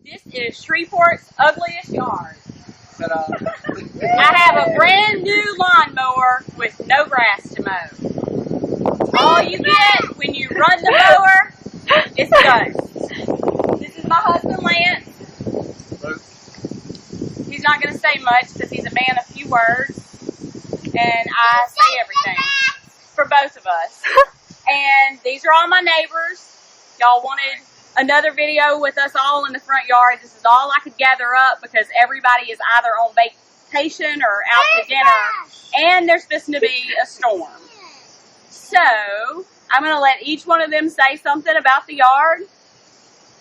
This is Shreveport's ugliest yard. I have a brand new lawnmower with no grass to mow. All you get when you run the mower is dust. This is my husband, Lance. He's not going to say much because he's a man of few words. And I say everything for both of us. And these are all my neighbors. Y'all wanted another video with us all in the front yard. This is all I could gather up because everybody is either on vacation or out to dinner. And there's supposed to be a storm. So, I'm going to let each one of them say something about the yard.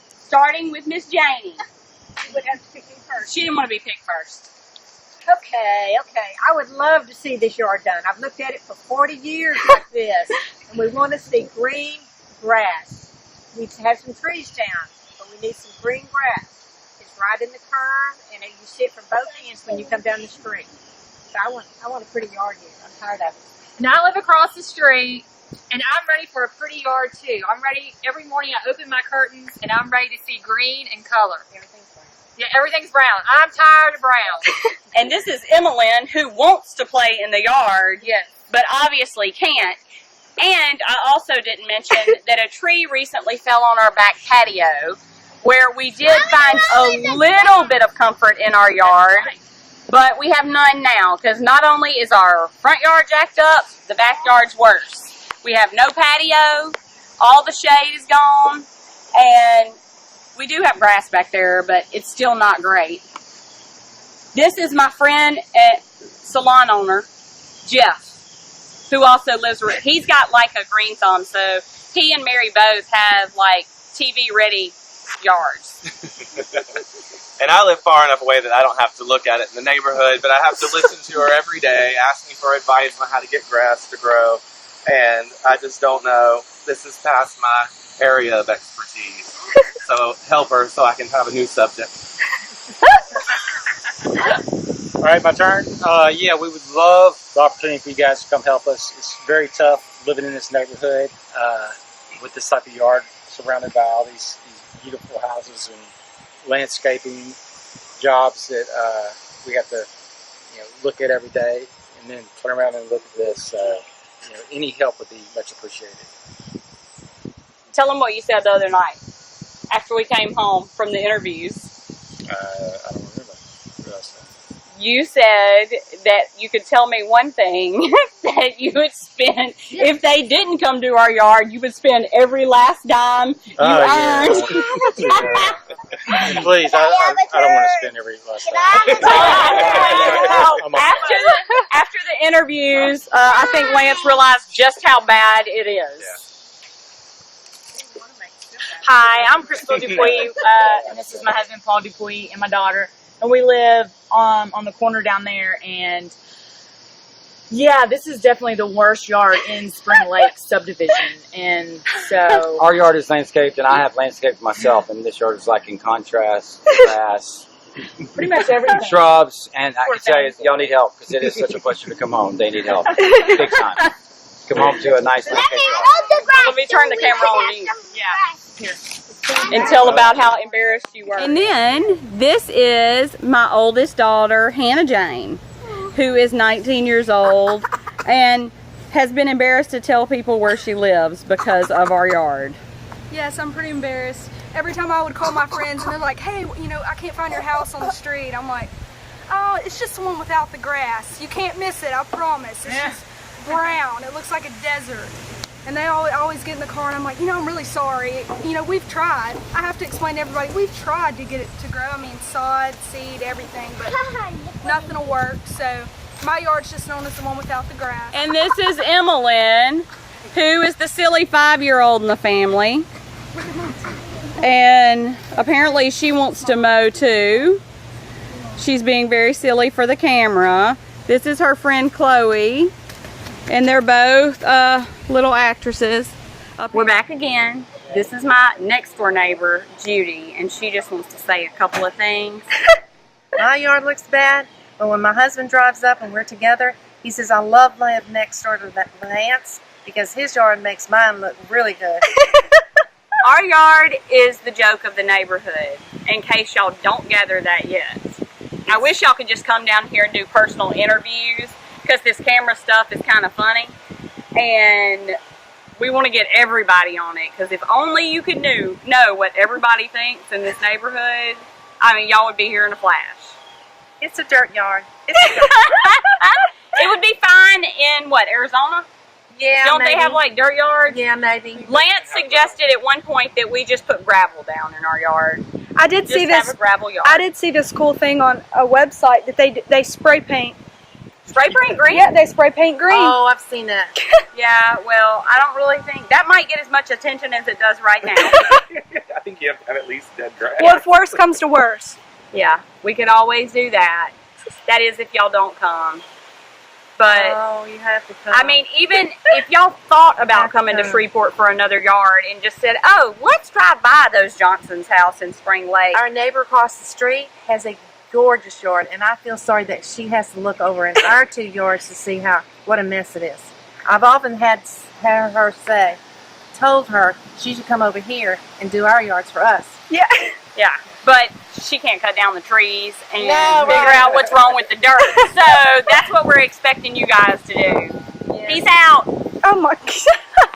Starting with Miss Janie. You would have to pick me first. She didn't want to be picked first. Okay. I would love to see this yard done. I've looked at it for 40 years like this. And we want to see green grass. We need to have some trees down, but we need some green grass. It's right in the curve, and you see it from both ends when you come down the street. So I want a pretty yard here. I'm tired of it. Now I live across the street, and I'm ready for a pretty yard too. I'm ready. Every morning I open my curtains, and I'm ready to see green and color. Everything's brown. Yeah, everything's brown. I'm tired of brown. And this is Emmeline, who wants to play in the yard, Yes. but obviously can't. And I also didn't mention that a tree recently fell on our back patio, where we did find a little bit of comfort in our yard, but we have none now, because not only is our front yard jacked up, the backyard's worse. We have no patio, all the shade is gone, and we do have grass back there, but it's still not great. This is my friend and salon owner, Jeff, who also lives, he's got like a green thumb, so he and Mary both have like TV ready yards. And I live far enough away that I don't have to look at it in the neighborhood, but I have to listen to her every day, asking for advice on how to get grass to grow, and I just don't know. This is past my area of expertise. So help her so I can have a new subject. All right, my turn. Yeah, we would love the opportunity for you guys to come help us. It's very tough living in this neighborhood with this type of yard surrounded by all these beautiful houses and landscaping jobs that we have to look at every day, and then turn around and look at this. Any help would be much appreciated. Tell them what you said the other night after we came home from the interviews. I don't remember what I said. You said that you could tell me one thing that you would spend, if they didn't come to our yard, you would spend every last dime you earned. Yeah. Please, I don't want to spend every last dime. After the interviews, I think Lance realized just how bad it is. Yeah. Hi, I'm Crystal Dupuy, and this is my husband Paul Dupuy and my daughter, and we live on the corner down there. And yeah, this is definitely the worst yard in Spring Lake subdivision. And so our yard is landscaped, and I have landscaped myself, and this yard is like in contrast, grass, pretty much everything. shrubs, and I can tell you, y'all need help because it is such a pleasure to come home. They need help, big time. Come home to a nice landscape yard. Let me turn the camera on you. Yeah. Here. And tell about how embarrassed you were. And then this is my oldest daughter, Hannah Jane, who is 19 years old and has been embarrassed to tell people where she lives because of our yard. Yes, I'm pretty embarrassed. Every time I would call my friends and they're like, hey, I can't find your house on the street. I'm like, oh, it's just the one without the grass. You can't miss it, I promise. It's just brown. It looks like a desert. And they always get in the car and I'm like, I'm really sorry. We've tried. I have to explain to everybody, we've tried to get it to grow. I mean, sod, seed, everything, but nothing will work. So my yard's just known as the one without the grass. And this is Emmeline, who is the silly 5-year-old in the family. And apparently she wants to mow too. She's being very silly for the camera. This is her friend Chloe. And they're both little actresses. We're back again. This is my next door neighbor, Judy, and she just wants to say a couple of things. My yard looks bad, but when my husband drives up and we're together, he says, I love living next door to that Lance because his yard makes mine look really good. Our yard is the joke of the neighborhood, in case y'all don't gather that yet. I wish y'all could just come down here and do personal interviews because this camera stuff is kind of funny. And we want to get everybody on it because if only you could know what everybody thinks in this neighborhood, I mean, y'all would be here in a flash. It's a dirt yard. It would be fine in what, Arizona? Yeah, Don't maybe. they have like dirt yards? Yeah, maybe. Lance suggested at one point that we just put gravel down in our yard. I did see Just have this. a gravel yard. I did see this cool thing on a website that they spray paint. Spray paint green? Yeah, they spray paint green. Oh, I've seen that. Yeah, well, I don't really think that might get as much attention as it does right now. I think you have to have at least dead grass. Well, if worse comes to worse. Yeah, we could always do that. That is if y'all don't come. But Oh, you have to come. I mean, even if y'all thought about coming to Shreveport for another yard and just said, "Oh, let's drive by those Johnson's house in Spring Lake." our neighbor across the street has a gorgeous yard, and I feel sorry that she has to look over in our 2 yards to see what a mess it is. I've often had her told her she should come over here and do our yards for us. Yeah. Yeah, but she can't cut down the trees and No, figure right. out what's wrong with the dirt. So that's what we're expecting you guys to do. Yeah. Peace out. Oh my God.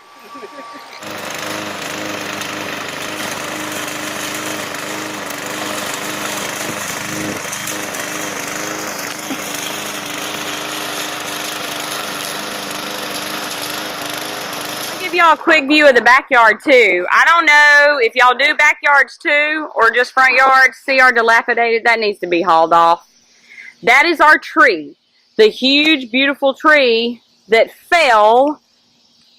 I'll give y'all a quick view of the backyard too. I don't know if y'all do backyards too or just front yards. See our dilapidated, that needs to be hauled off. That is our tree. The huge, beautiful tree that fell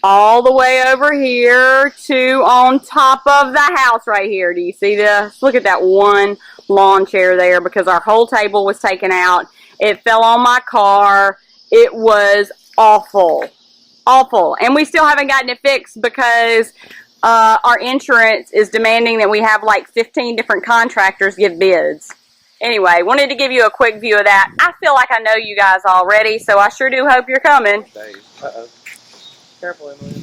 all the way over here to on top of the house right here. Do you see this? Look at that one lawn chair there because our whole table was taken out. It fell on my car. It was awful. Awful. And we still haven't gotten it fixed because our insurance is demanding that we have like 15 different contractors give bids. Anyway, wanted to give you a quick view of that. I feel like I know you guys already, so I sure do hope you're coming. Uh-oh. Careful, Emily.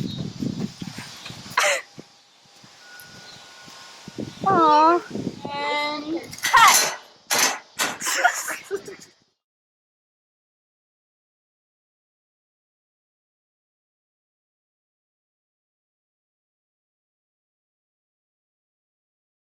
Aww. And cut.